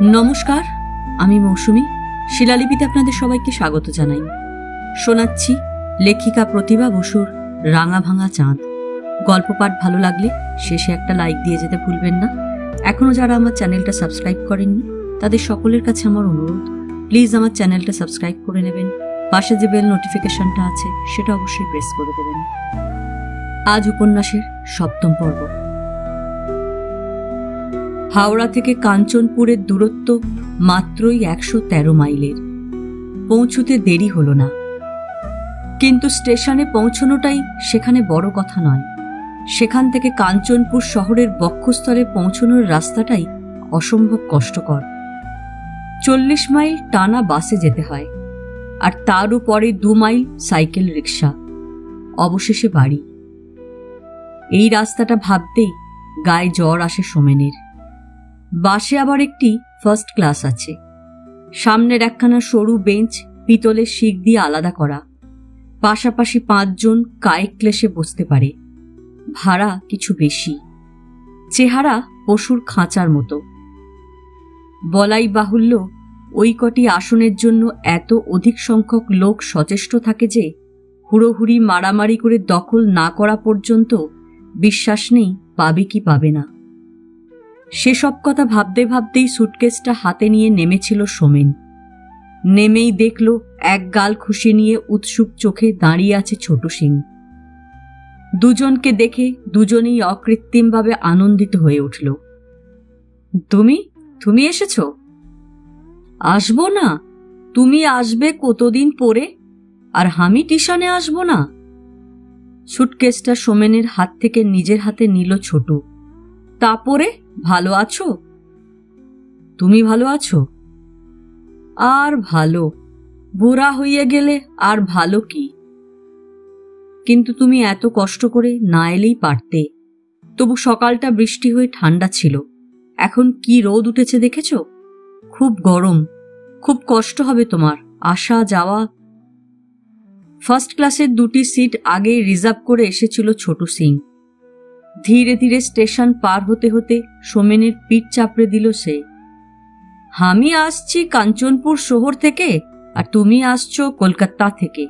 নমস্কার, আমি মৌসুমী। শিলালিপিতে আপনাদের সবাইকে স্বাগত জানাই। শোনাচ্ছি লেখিকা প্রতিভা বসুর রাঙা ভাঙা চাঁদ। গল্প পাঠ ভালো লাগলে শেষে একটা লাইক দিয়ে যেতে ভুলবেন না। এখনও যারা আমার চ্যানেলটা সাবস্ক্রাইব করেননি তাদের সকলের কাছে আমার অনুরোধ, প্লিজ আমার চ্যানেলটা সাবস্ক্রাইব করে নেবেন। পাশে যে বেল নোটিফিকেশনটা আছে সেটা অবশ্যই প্রেস করে দেবেন। আজ উপন্যাসের 7ম পর্ব। হাওড়া থেকে কাঞ্চনপুরের দূরত্ব মাত্রই 113 মাইলের। পৌঁছতে দেরি হলো না, কিন্তু স্টেশনে পৌঁছনোটাই সেখানে বড় কথা নয়। সেখান থেকে কাঞ্চনপুর শহরের বক্ষস্থলে পৌঁছনোর রাস্তাটাই অসম্ভব কষ্টকর। 40 মাইল টানা বাসে যেতে হয়, আর তার উপরে 2 মাইল সাইকেল রিক্সা। অবশেষে বাড়ি। এই রাস্তাটা ভাবতেই গায়ে জ্বর আসে সোমেনের। বাসে আবার একটি ফার্স্ট ক্লাস আছে। সামনের একখানা সরু বেঞ্চ পিতলের শিক দিয়ে আলাদা করা। পাশাপাশি 5 জন কায়িক ক্লেশে বসতে পারে। ভাড়া কিছু বেশি। চেহারা পশুর খাঁচার মতো। বলাই বাহুল্য, ওই কটি আসনের জন্য এত অধিক সংখ্যক লোক সচেষ্ট থাকে যে হুড়োহুড়ি মারামারি করে দখল না করা পর্যন্ত বিশ্বাস নেই পাবে কি পাবে না। সেসব কথা ভাবতে ভাবতেই সুটকেসটা হাতে নিয়ে নেমেছিল সোমেন। নেমেই দেখল এক গাল খুশি নিয়ে উৎসুক চোখে দাঁড়িয়ে আছে ছোট সিং। দুজনকে দেখে দুজনেই অকৃত্রিমভাবে আনন্দিত হয়ে উঠল। তুমি এসেছ? আসবো না? তুমি আসবে কতদিন পরে, আর আমি টিশনে আসবো না? সুটকেসটা সোমেনের হাত থেকে নিজের হাতে নিল ছোট। তারপরে ভালো আছো? তুমি ভালো আছো? আর ভালো, বুড়া হইয়া গেলে আর ভালো কি? কিন্তু তুমি এত কষ্ট করে না এলেই পারতে। তবু সকালটা বৃষ্টি হয়ে ঠান্ডা ছিল, এখন কি রোদ উঠেছে দেখেছ? খুব গরম, খুব কষ্ট হবে তোমার আসা যাওয়া। ফার্স্ট ক্লাসের 2টি সিট আগেই রিজার্ভ করে এসেছিল ছোট সিং। ধীরে ধীরে স্টেশন পার হতে হতে সোমেনের পিঠ চাপড়ে দিল সে। আমি আসছি কাঞ্চনপুর শহর থেকে, আর তুমি আসছো কলকাতা থেকে।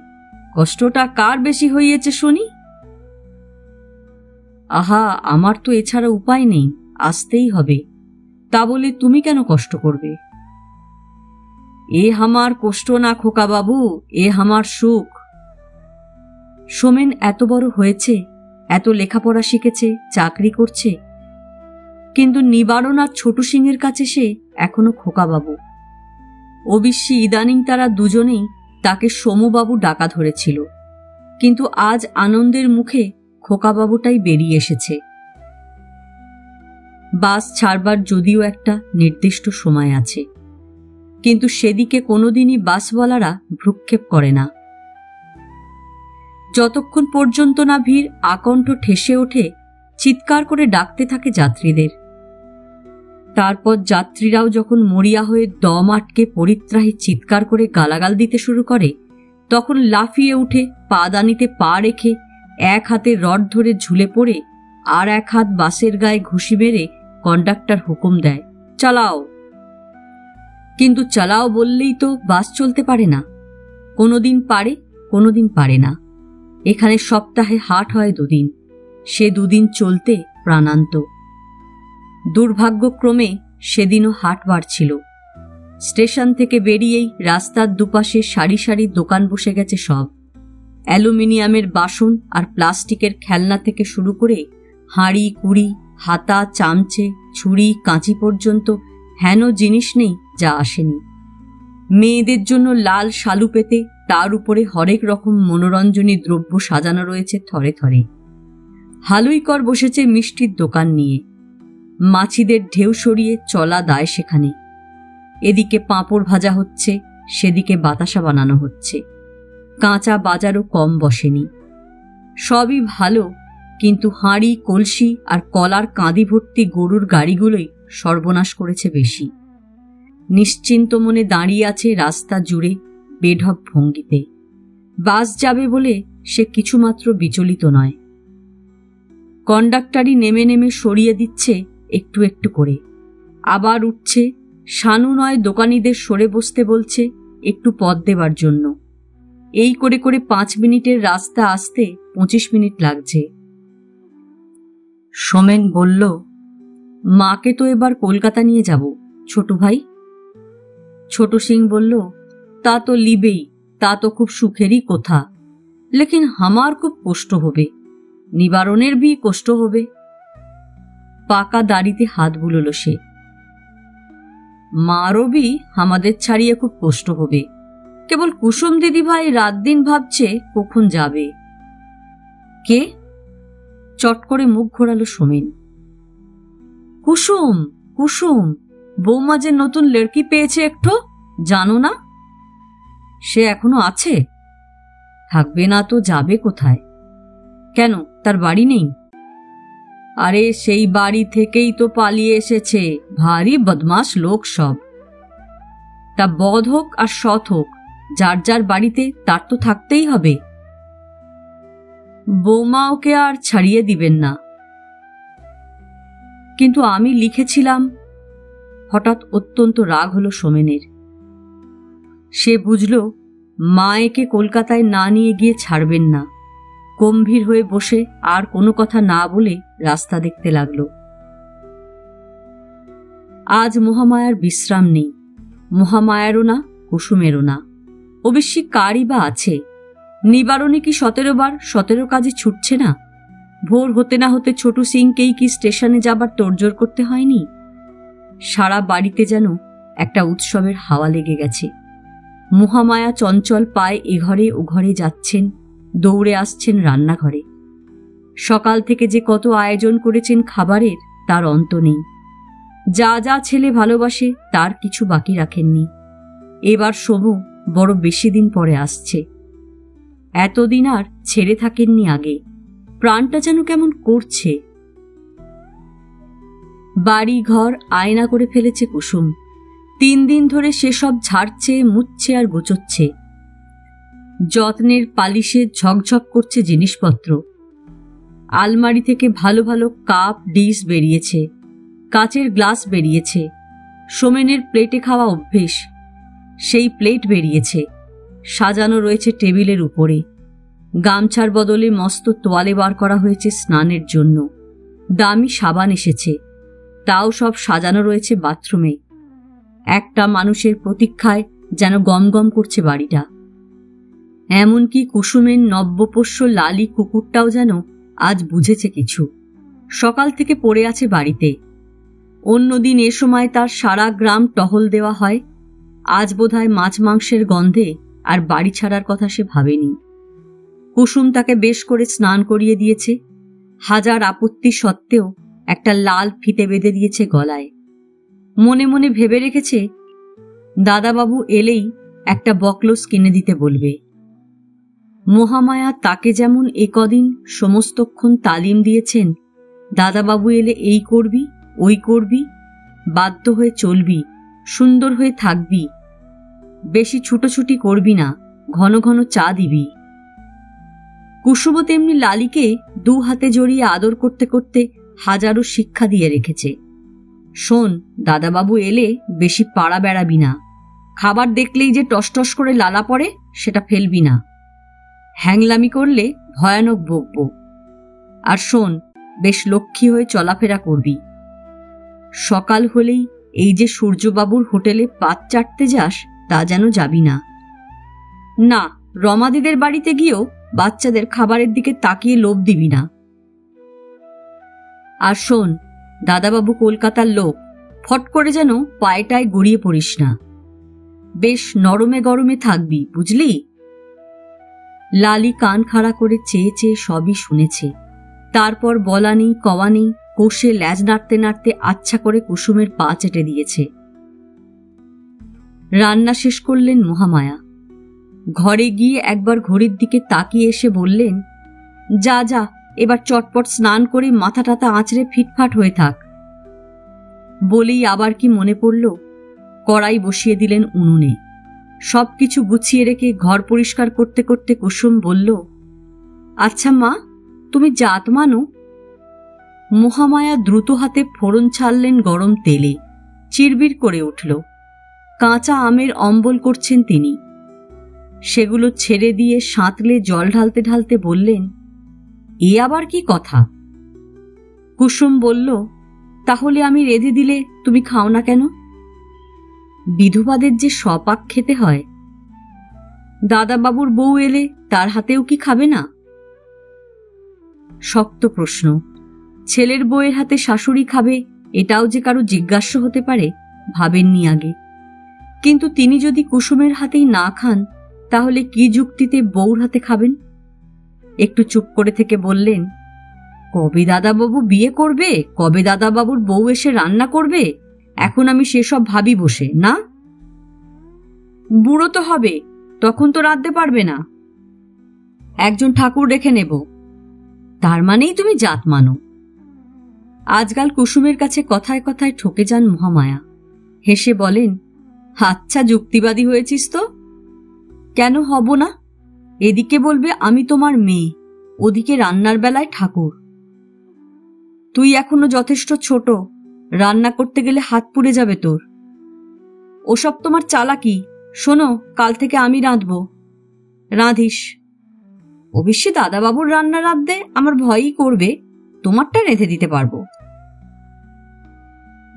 কষ্টটা কার বেশি হইয়েছে শুনি? আহা, আমার তো এছাড়া উপায় নেই, আসতেই হবে। তা বলে তুমি কেন কষ্ট করবে? এ আমার কষ্ট না খোকা বাবু, এ আমার সুখ। সোমেন এত বড় হয়েছে, এত লেখাপড়া শিখেছে, চাকরি করছে, কিন্তু নিবারণ আর ছোট সিংয়ের কাছে সে এখনো খোকাবাবু। অবশ্যই ইদানিং তারা দুজনেই তাকে সোমবাবু ডাকা ধরেছিল, কিন্তু আজ আনন্দের মুখে খোকাবাবুটাই বেরিয়ে এসেছে। বাস ছাড়বার যদিও একটা নির্দিষ্ট সময় আছে, কিন্তু সেদিকে কোনোদিনই বাসওয়ালারা ভ্রুক্ষেপ করে না। যতক্ষণ পর্যন্ত না ভিড় আকণ্ঠ ঠেসে ওঠে, চিৎকার করে ডাকতে থাকে যাত্রীদের। তারপর যাত্রীরাও যখন মরিয়া হয়ে দম আটকে পরিত্রাহী চিৎকার করে গালাগাল দিতে শুরু করে, তখন লাফিয়ে উঠে পাদানিতে পা রেখে এক হাতে রড ধরে ঝুলে পড়ে আর এক হাত বাসের গায়ে ঘুষি মেরে কন্ডাক্টর হুকুম দেয়, চালাও। কিন্তু চালাও বললেই তো বাস চলতে পারে না। কোনোদিন পারে, কোনোদিন পারে না। এখানে সপ্তাহে হাট হয় 2 দিন, সে 2 দিন চলতে প্রাণান্ত। দুর্ভাগ্যক্রমে সেদিনও হাট বাড়ছিল। স্টেশন থেকে বেরিয়েই রাস্তার দুপাশে সারি সারি দোকান বসে গেছে সব। অ্যালুমিনিয়ামের বাসন আর প্লাস্টিকের খেলনা থেকে শুরু করে হাঁড়ি কুড়ি, হাতা, চামচে, ছুরি, কাঁচি পর্যন্ত হেন জিনিস নেই যা আসেনি। মেয়েদের জন্য লাল শালু পেতে তার উপরে হরেক রকম মনোরঞ্জনী দ্রব্য সাজানো রয়েছে থরে থরে। হালুইকর বসেছে মিষ্টির দোকান নিয়ে। মাছিদের ঢেউ সরিয়ে চলা দায় সেখানে। এদিকে পাঁপড় ভাজা হচ্ছে, সেদিকে বাতাসা বানানো হচ্ছে। কাঁচা বাজারও কম বসেনি। সবই ভালো, কিন্তু হাঁড়ি, কলসি আর কলার কাঁদি ভর্তি গরুর গাড়িগুলোই সর্বনাশ করেছে বেশি। নিশ্চিন্ত মনে দাঁড়িয়ে আছে রাস্তা জুড়ে বেঢপ ভঙ্গিতে। বাস যাবে বলে সে কিছুমাত্র বিচলিত নয়। কন্ডাক্টরই নেমে নেমে সরিয়ে দিচ্ছে একটু একটু করে। আবার উঠছে, শানু নয় দোকানিদের সরে বসতে বলছে একটু পথ দেবার জন্য। এই করে করে 5 মিনিটের রাস্তা আসতে 25 মিনিট লাগছে। সোমেন বলল, মাকে তো এবার কলকাতা নিয়ে যাব ছোট ভাই। ছোট সিং বলল, তা তো লিবেই, তা তো খুব সুখেরই কথা, লেকিন হামার খুব কষ্ট হবে, নিবারণের ভি কষ্ট হবে। পাকা দাড়িতে হাত বুলল সে। মারও ভি আমাদের ছাড়িয়ে খুব কষ্ট হবে, কেবল কুসুম দিদি ভাই রাত দিন ভাবছে কখন যাবে। কে? চট করে মুখ ঘোরালো সোমেন। কুসুম, কুসুম, বৌমা যে নতুন লড়কি পেয়েছে একটু, জানো না? সে এখনো আছে? থাকবে না তো যাবে কোথায়? কেন, তার বাড়ি নেই? আরে সেই বাড়ি থেকেই তো পালিয়ে এসেছে, ভারী বদমাশ লোক সব। তা বদ হোক আর সৎ হোক, যার যার বাড়িতে তার তো থাকতেই হবে। বৌমা ওকে আর ছাড়িয়ে দিবেন না। কিন্তু আমি লিখেছিলাম। হঠাৎ অত্যন্ত রাগ হলো সোমেনের। সে বুঝল মা একে কলকাতায় না নিয়ে গিয়ে ছাড়বেন না। গম্ভীর হয়ে বসে আর কোনো কথা না বলে রাস্তা দেখতে লাগল। আজ মহামায়ার বিশ্রাম নেই, মহামায়ারও না, কুসুমেরও না। অবশ্যই কারই বা আছে। নিবারণে কি 17 বার 17 কাজে ছুটছে না? ভোর হতে না হতে ছোট সিংকেই কি স্টেশনে যাবার তোড়জোড় করতে হয়নি? সারা বাড়িতে যেন একটা উৎসবের হাওয়া লেগে গেছে। মহামায়া চঞ্চল পায়ে এঘরে ওঘরে যাচ্ছেন, দৌড়ে আসছেন রান্নাঘরে। সকাল থেকে যে কত আয়োজন করেছেন খাবারের, তার অন্ত নেই। যা যা ছেলে ভালোবাসে তার কিছু বাকি রাখেননি। এবার সমু বড় বেশি দিন পরে আসছে। এতদিন আর ছেড়ে থাকেননি আগে। প্রাণটা যেন কেমন করছে। বাড়ি ঘর আয়না করে ফেলেছে কুসুম। 3 দিন ধরে সেসব ঝাড়ছে, মুছছে আর গোছচ্ছে। যত্নের পালিশে ঝকঝক করছে জিনিসপত্র। আলমারি থেকে ভালো ভালো কাপ ডিশ বেরিয়েছে, কাচের গ্লাস বেরিয়েছে। সোমেনের প্লেটে খাওয়া অভ্যেস, সেই প্লেট বেরিয়েছে, সাজানো রয়েছে টেবিলের উপরে। গামছার বদলে মস্ত তোয়ালে বার করা হয়েছে স্নানের জন্য। দামি সাবান এসেছে, তাও সব সাজানো রয়েছে বাথরুমে। একটা মানুষের প্রতীক্ষায় যেন গমগম করছে বাড়িটা। এমনকি কুসুমের নব্যপোষ্য লালি কুকুরটাও যেন আজ বুঝেছে কিছু। সকাল থেকে পড়ে আছে বাড়িতে। অন্যদিন এ সময় তার সারা গ্রাম টহল দেওয়া হয়। আজ বোধহয় মাছ মাংসের গন্ধে আর বাড়ি ছাড়ার কথা সে ভাবেনি। কুসুম তাকে বেশ করে স্নান করিয়ে দিয়েছে। হাজার আপত্তি সত্ত্বেও একটা লাল ফিতে বেঁধে দিয়েছে গলায়। মনে মনে ভেবে রেখেছে দাদাবাবু এলেই একটা বকলস কিনে দিতে বলবে। মহামায়া তাকে যেমন একদিন সমস্তক্ষণ তালিম দিয়েছেন, দাদাবাবু এলে এই করবি, ওই করবি, বাধ্য হয়ে চলবি, সুন্দর হয়ে থাকবি, বেশি ছুটোছুটি করবি না, ঘন ঘন চা দিবি। কুসুমও তেমনি লালিকে 2 হাতে জড়িয়ে আদর করতে করতে হাজারো শিক্ষা দিয়ে রেখেছে। শোন, দাদাবাবু এলে বেশি পাড়া বেড়াবি না। খাবার দেখলেই যে টসটস করে লালা পড়ে, সেটা ফেলবি না। হ্যাংলামি করলে ভয়ানক বকব। আর শোন, বেশ লক্ষ্মী হয়ে চলাফেরা করবি। সকাল হলেই এই যে সূর্যবাবুর হোটেলে পাত চাটতে যাস, তা যেন যাবি না। না, রমাদিদের বাড়িতে গিয়েও বাচ্চাদের খাবারের দিকে তাকিয়ে লোভ দিবি না। আর শোন, দাদাবাবু কলকাতার লোক, ফট করে যেন পায়েটায় গড়িয়ে পড়িস না। বেশ নরমে গরমে থাকবি, বুঝলি? লালি কান খাড়া করে চেয়ে চেয়ে সবই শুনেছে। তারপর বলা নেই কওয়া নেই, কষে ল্যাজ নাড়তে নাড়তে আচ্ছা করে কুসুমের পা চেটে দিয়েছে। রান্না শেষ করলেন মহামায়া। ঘরে গিয়ে একবার ঘড়ির দিকে তাকিয়ে এসে বললেন, যা যা, এবার চটপট স্নান করে মাথা টাথা আঁচড়ে ফিটফাট হয়ে থাক। বলেই আবার কি মনে পড়ল, কড়াই বসিয়ে দিলেন উনুনে। সবকিছু গুছিয়ে রেখে ঘর পরিষ্কার করতে করতে কুসুম বলল, আচ্ছা মা, তুমি জাত মানো? মহামায়া দ্রুত হাতে ফোড়ন ছাড়লেন গরম তেলে। চিরবির করে উঠল। কাঁচা আমের অম্বল করছেন তিনি। সেগুলো ছেড়ে দিয়ে সাঁতলে জল ঢালতে ঢালতে বললেন, এ আবার কি কথা? কুসুম বলল, তাহলে আমি রেঁধে দিলে তুমি খাও না কেন? বিধবাদের যে সপাক খেতে হয়। দাদাবাবুর বউ এলে তার হাতেও কি খাবে না? শক্ত প্রশ্ন। ছেলের বউয়ের হাতে শাশুড়ি খাবে, এটাও যে কারো জিজ্ঞাস্য হতে পারে, ভাবেননি আগে। কিন্তু তিনি যদি কুসুমের হাতেই না খান, তাহলে কি যুক্তিতে বউর হাতে খাবেন? একটু চুপ করে থেকে বললেন, কবে দাদাবাবু বিয়ে করবে, কবে দাদাবাবুর বউ এসে রান্না করবে, এখন আমি সেসব ভাবি বসে না। বুড়ো তো হবে, তখন তো রাঁধতে পারবে না। একজন ঠাকুর রেখে নেব। তার মানেই তুমি জাত মানো। আজকাল কুসুমের কাছে কথায় কথায় ঠকে যান মহামায়া। হেসে বলেন, আচ্ছা যুক্তিবাদী হয়েছিস তো। কেন হব না? এদিকে বলবে আমি তোমার মেয়ে, ওদিকে রান্নার বেলায় ঠাকুর। তুই এখনো যথেষ্ট ছোট, রান্না করতে গেলে হাত পুড়ে যাবে তোর। ওসব তোমার চালাকি। শোনো, কাল থেকে আমি রাঁধব। রাঁধিস। অবশ্যই দাদাবাবুর রান্না রাঁধতে আমার ভয়ই করবে, তোমারটা রেঁধে দিতে পারবো।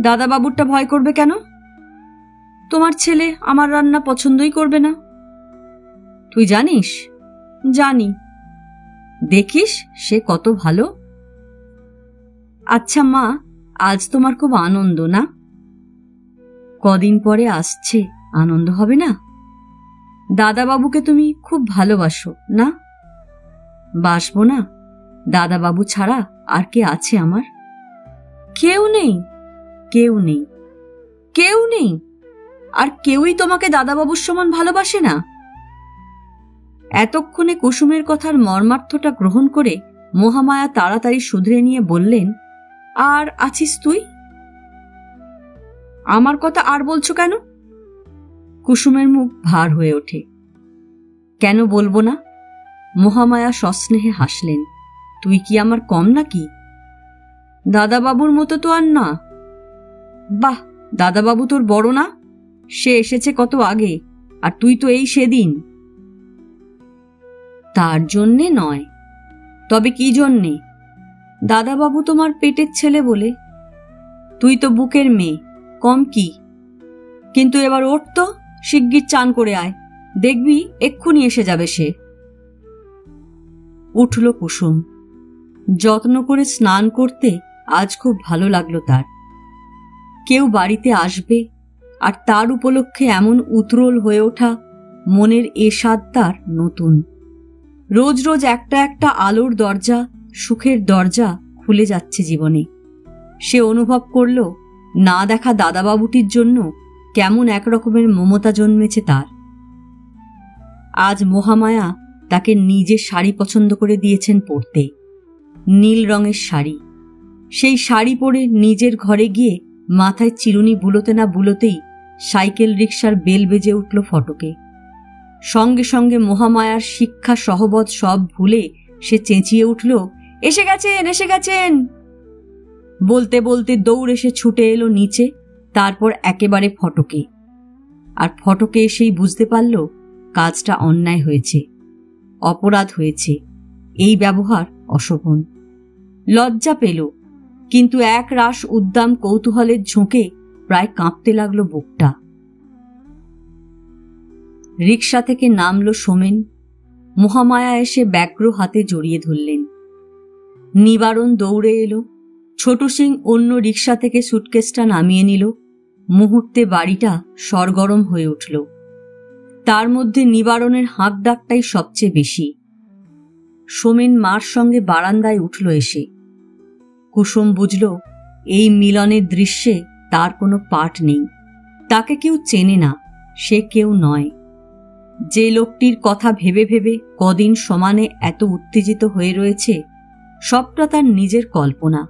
দাদাবাবুরটা ভয় করবে কেন? তোমার ছেলে আমার রান্না পছন্দই করবে না। তুই জানিস? জানি। দেখিস সে কত ভালো। আচ্ছা মা, আজ তোমার খুব আনন্দ না? কদিন পরে আসছে, আনন্দ হবে না? দাদাবাবুকে তুমি খুব ভালোবাসো না? বাসবো না? দাদাবাবু ছাড়া আর কে আছে আমার? কেউ নেই। কেউ নেই। কেউ নেই? আর কেউই তোমাকে দাদাবাবুর সমান ভালোবাসে না? এতক্ষণে কুসুমের কথার মর্মার্থটা গ্রহণ করে মহামায়া তাড়াতাড়ি শুধরে নিয়ে বললেন, আর আছিস তুই? আমার কথা আর বলছো কেন? কুসুমের মুখ ভার হয়ে ওঠে। কেন বলবো না? মহামায়া সস্নেহে হাসলেন। তুই কি আমার কম নাকি? দাদাবাবুর মতো তো আর না। বাহ, দাদাবাবু তোর বড় না? সে এসেছে কত আগে, আর তুই তো এই সেদিন। তার জন্যে নয়। তবে কি জন্যে? দাদাবাবু তোমার পেটের ছেলে বলে। তুই তো বুকের মেয়ে, কম কি? কিন্তু এবার ওঠ তো, শিগগির চান করে আয়, দেখবি এক্ষুনি এসে যাবে সে। উঠল কুসুম। যত্ন করে স্নান করতে আজ খুব ভালো লাগলো তার। কেউ বাড়িতে আসবে, আর তার উপলক্ষে এমন উতরোল হয়ে ওঠা মনের এ স্বাদ তার নতুন। রোজ রোজ একটা একটা আলোর দরজা, সুখের দরজা খুলে যাচ্ছে জীবনে। সে অনুভব করল না দেখা দাদাবাবুটির জন্য কেমন একরকমের মমতা জন্মেছে তার। আজ মহামায়া তাকে নিজের শাড়ি পছন্দ করে দিয়েছেন পরতে, নীল রঙের শাড়ি। সেই শাড়ি পরে নিজের ঘরে গিয়ে মাথায় চিরুনি বুলোতে না বুলোতেই সাইকেল রিকশার বেল বেজে উঠল ফটকে। সঙ্গে সঙ্গে মহামায়ার শিক্ষা সহবত সব ভুলে সে চেঁচিয়ে উঠল, এসে গেছেন, এসে গেছেন। বলতে বলতে দৌড়ে সে ছুটে এলো নিচে, তারপর একেবারে ফটকে। আর ফটকে এসেই বুঝতে পারল কাজটা অন্যায় হয়েছে, অপরাধ হয়েছে, এই ব্যবহার অশোভন। লজ্জা পেল, কিন্তু এক রাশ উদ্দাম কৌতূহলের ঝোঁকে প্রায় কাঁপতে লাগলো বুকটা। রিকশা থেকে নামল সোমেন। মহামায়া এসে ব্যগ্র হাতে জড়িয়ে ধরলেন। নিবারণ দৌড়ে এলো। ছোট সিং অন্য রিকশা থেকে সুটকেসটা নামিয়ে নিল। মুহূর্তে বাড়িটা সরগরম হয়ে উঠল। তার মধ্যে নিবারণের হাঁক ডাকটাই সবচেয়ে বেশি। সোমেন মার সঙ্গে বারান্দায় উঠল এসে। কুসুম বুঝল এই মিলনের দৃশ্যে তার কোনো পাঠ নেই। তাকে কেউ চেনে না, সে কেউ নয়। যে লোকটির কথা ভেবে ভেবে কদিন সমানে এত উত্তেজিত হয়ে রয়েছে, সবটা তার নিজের কল্পনা।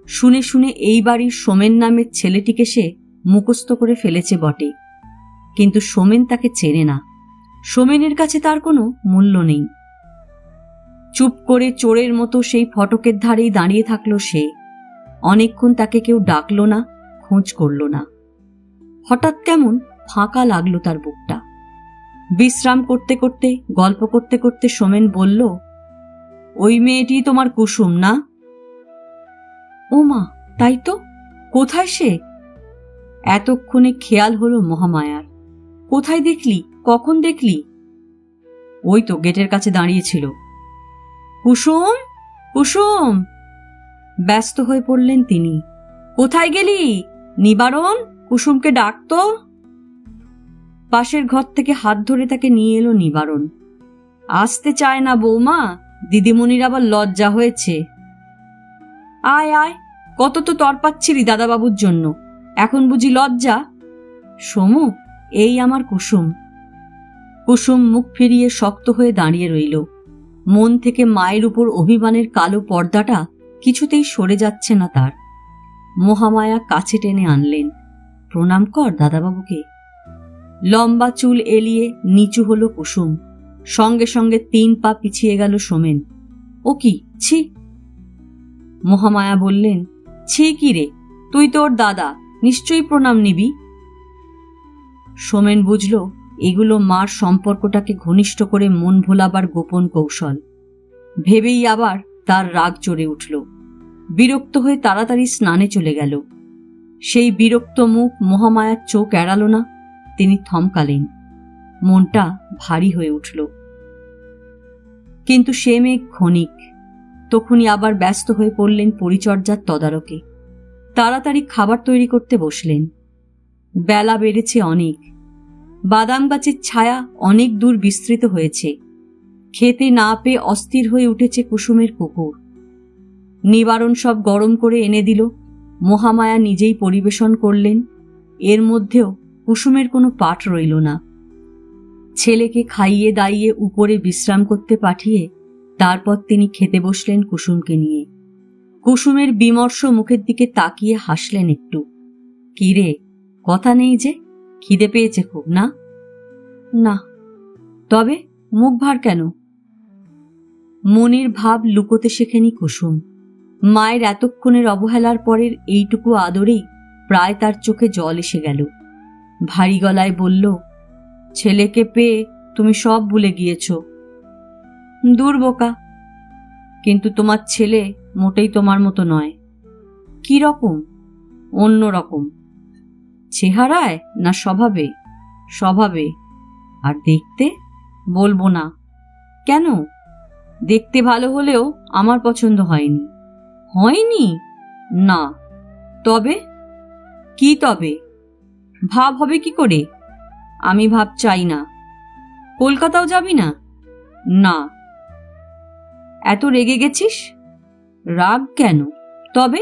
শুনে শুনে এই বাড়ির সোমেন নামের ছেলেটিকে সে মুখস্থ করে ফেলেছে বটে, কিন্তু সোমেন তাকে চেনে না। সোমেনের কাছে তার কোনো মূল্য নেই। চুপ করে চোরের মতো সেই ফটকের ধারেই দাঁড়িয়ে থাকলো সে। অনেকক্ষণ তাকে কেউ ডাকল না, খোঁজ করল না। হঠাৎ কেমন ফাঁকা লাগলো তার বুকটা। বিশ্রাম করতে করতে, গল্প করতে করতে সোমেন বলল, ওই মেয়েটি তোমার কুসুম না? ও মা, তাই তো। কোথায় সে? এতক্ষণে খেয়াল হলো মহামায়ার। কোথায় দেখলি? কখন দেখলি? ওই তো গেটের কাছে দাঁড়িয়েছিল। কুসুম, কুসুম! ব্যস্ত হয়ে পড়লেন তিনি। কোথায় গেলি? নিবারণ, কুসুমকে ডাকতো। পাশের ঘর থেকে হাত ধরে তাকে নিয়ে এলো নিবারণ। আসতে চায় না বৌমা, দিদিমণির আবার লজ্জা হয়েছে। আয় আয়, কত তো তরপাচ্ছিলি দাদাবাবুর জন্য, এখন বুঝি লজ্জা? সমু, এই আমার কুসুম। কুসুম মুখ ফিরিয়ে শক্ত হয়ে দাঁড়িয়ে রইল। মন থেকে মায়ের উপর অভিমানের কালো পর্দাটা কিছুতেই সরে যাচ্ছে না তার। মহামায়া কাছে টেনে আনলেন। প্রণাম কর দাদাবাবুকে। লম্বা চুল এলিয়ে নিচু হলো কুসুম। সঙ্গে সঙ্গে 3 পা পিছিয়ে গেল সোমেন। ও কি, ছি! মহামায়া বললেন, ছি কি রে, তুই তোর দাদা, নিশ্চয়ই প্রণাম নিবি। সোমেন বুঝল এগুলো মার সম্পর্কটাকে ঘনিষ্ঠ করে মন ভোলাবার গোপন কৌশল। ভেবেই আবার তার রাগ চড়ে উঠল। বিরক্ত হয়ে তাড়াতাড়ি স্নানে চলে গেল। সেই বিরক্ত মুখ মহামায়ার চোখ এড়াল না। তিনি থমকালেন। মনটা ভারী হয়ে উঠল। কিন্তু সে মেঘ ক্ষণিক। তখনই আবার ব্যস্ত হয়ে পড়লেন পরিচর্যার তদারকে। তাড়াতাড়ি খাবার তৈরি করতে বসলেন। বেলা বেড়েছে অনেক। বাদাম গাছের ছায়া অনেক দূর বিস্তৃত হয়েছে। খেতে না পেয়ে অস্থির হয়ে উঠেছে কুসুমের কুকুর। নিবারণ সব গরম করে এনে দিল। মহামায়া নিজেই পরিবেশন করলেন। এর মধ্যেও কুসুমের কোনো পাট রইল না। ছেলেকে খাইয়ে দাইয়ে উপরে বিশ্রাম করতে পাঠিয়ে তারপর তিনি খেতে বসলেন কুসুমকে নিয়ে। কুসুমের বিমর্ষ মুখের দিকে তাকিয়ে হাসলেন একটু। কি রে, কথা নেই যে? খিদে পেয়েছে খুব না? না। তবে মুখ ভার কেন? মনের ভাব লুকোতে শেখেনি কুসুম। মায়ের এতক্ষণের অবহেলার পরের এইটুকু আদরেই প্রায় তার চোখে জল এসে গেল। ভারী গলায় বলল, ছেলেকে পেয়ে তুমি সব ভুলে গিয়েছ। দূর বোকা, কিন্তু তোমার ছেলে মোটেই তোমার মতো নয়। কি রকম? অন্য রকম। চেহারায় না স্বভাবে? স্বভাবে। আর দেখতে? বলবো না। কেন? দেখতে ভালো হলেও আমার পছন্দ হয়নি। হয়নি? না। তবে? কি তবে? ভাব হবে কি করে? আমি ভাব চাই না। কলকাতাও যাবি না? না। এত রেগে গেছিস? রাগ কেন? তবে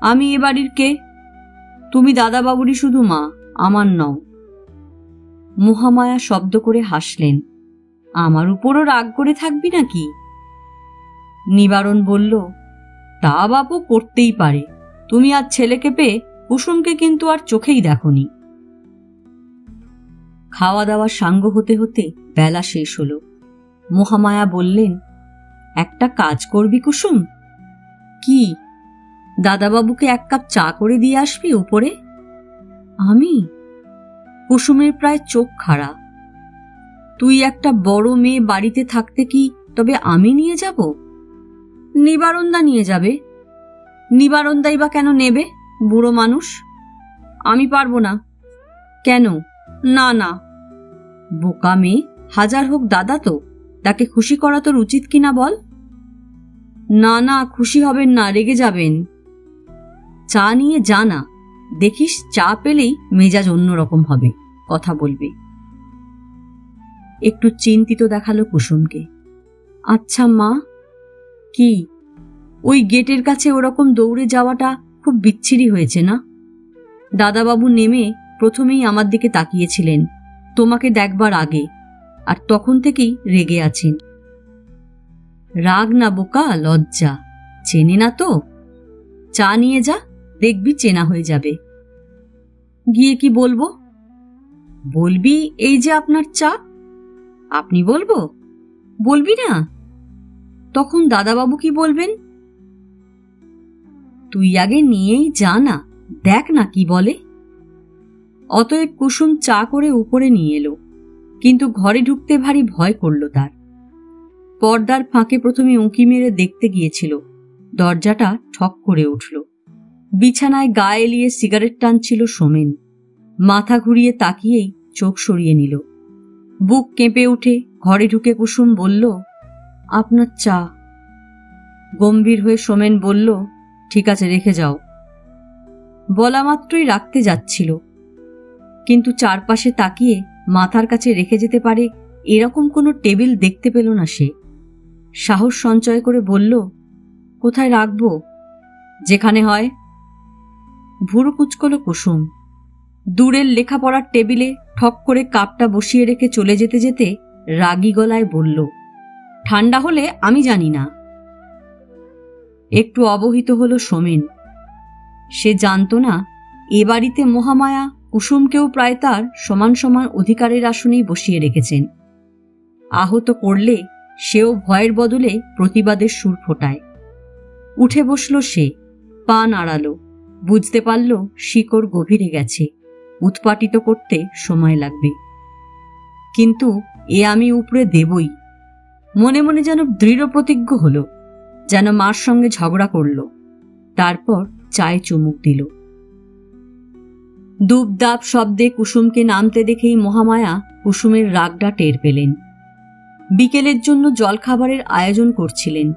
আমি এ বাড়ির কে? তুমি দাদাবাবুরই শুধু মা, আমার নও। মহামায়া শব্দ করে হাসলেন। আমার উপরও রাগ করে থাকবি নাকি? নিবারণ বলল, তা বাপু করতেই পারে। তুমি আজ ছেলেকে পেয়ে কুসুমকে কিন্তু আর চোখেই দেখনি। খাওয়া দাওয়া সাঙ্গ হতে হতে বেলা শেষ হলো। মহামায়া বললেন, একটা কাজ করবি কুসুম? কি? দাদাবাবুকে 1 কাপ চা করে দিয়ে আসবি উপরে। আমি? কুসুমের প্রায় চোখ খাড়া। তুই একটা বড় মেয়ে বাড়িতে থাকতে কি তবে আমি নিয়ে যাব? নিবারণদা নিয়ে যাবে। নিবারণদাই বা কেন নেবে? বুড়ো মানুষ। আমি পারবো না। কেন? না না। বোকা মেয়ে, হাজার হোক দাদা তো, তাকে খুশি করা তোর উচিত কিনা বল। না না, খুশি হবেন না, রেগে যাবেন। চা নিয়ে যা না, দেখিস চা পেলেই মেজাজ অন্যরকম হবে, কথা বলবে। একটু চিন্তিত দেখালো কুসুমকে। আচ্ছা মা। কি? ওই গেটের কাছে ওরকম দৌড়ে যাওয়াটা খুব বিচ্ছিরি হয়েছে না? দাদাবাবু নেমে প্রথমেই আমার দিকে তাকিয়েছিলেন তোমাকে দেখবার আগে, আর তখন থেকেই রেগে আছেন। রাগ না বোকা, লজ্জা। চেনে না তো? চা নিয়ে যা, দেখবি চেনা হয়ে যাবে। গিয়ে কি বলবো? বলবি এই যে আপনার চা। আপনি বলবো? বলবি না? তখন দাদাবাবু কি বলবেন? তুই আগে নিয়েই যা না, দেখ না কি বলে। অতএব কুসুম চা করে উপরে নিয়ে এলো, কিন্তু ঘরে ঢুকতে ভারী ভয় করল তার। পর্দার ফাঁকে প্রথমে উঁকি মেরে দেখতে গিয়েছিল, দরজাটা ঠক করে উঠল। বিছানায় গা এলিয়ে সিগারেট টানছিল সোমেন। মাথা ঘুরিয়ে তাকিয়েই চোখ সরিয়ে নিল। বুক কেঁপে উঠে ঘরে ঢুকে কুসুম বলল, আপনার চা। গম্ভীর হয়ে সোমেন বলল, ঠিক আছে, রেখে যাও। বলা মাত্রই রাখতে যাচ্ছিল, কিন্তু চারপাশে তাকিয়ে মাথার কাছে রেখে যেতে পারে এরকম কোনো টেবিল দেখতে পেল না সে। সাহস সঞ্চয় করে বলল, কোথায় রাখবো? যেখানে হয়। ভুরু কুঁচকল কুসুম। দূরের লেখাপড়ার টেবিলে ঠক করে কাপটা বসিয়ে রেখে চলে যেতে যেতে রাগী গলায় বলল, ঠান্ডা হলে আমি জানি না। একটু অবহিত হল সোমেন। সে জানত না এ বাড়িতে মহামায়া কুসুমকেও প্রায় তার সমান সমান অধিকারের আসনেই বসিয়ে রেখেছেন। আহত করলে সেও ভয়ের বদলে প্রতিবাদের সুর ফোটায়। উঠে বসল সে, পা নাড়ালো। বুঝতে পারল শিকড় গভীরে গেছে, উৎপাটিত করতে সময় লাগবে। কিন্তু এ আমি উপরে দেবই। মনে মনে যেন দৃঢ় প্রতিজ্ঞ হল, যেন মার সঙ্গে ঝগড়া করল। তারপর চায়ে চুমুক দিল। দুবদাব শব্দে কুসুমকে নামতে দেখেই মহামায়া কুসুমের রাগটা টের পেলেন। বিকেলের জন্য জলখাবারের আয়োজন করছিলেন।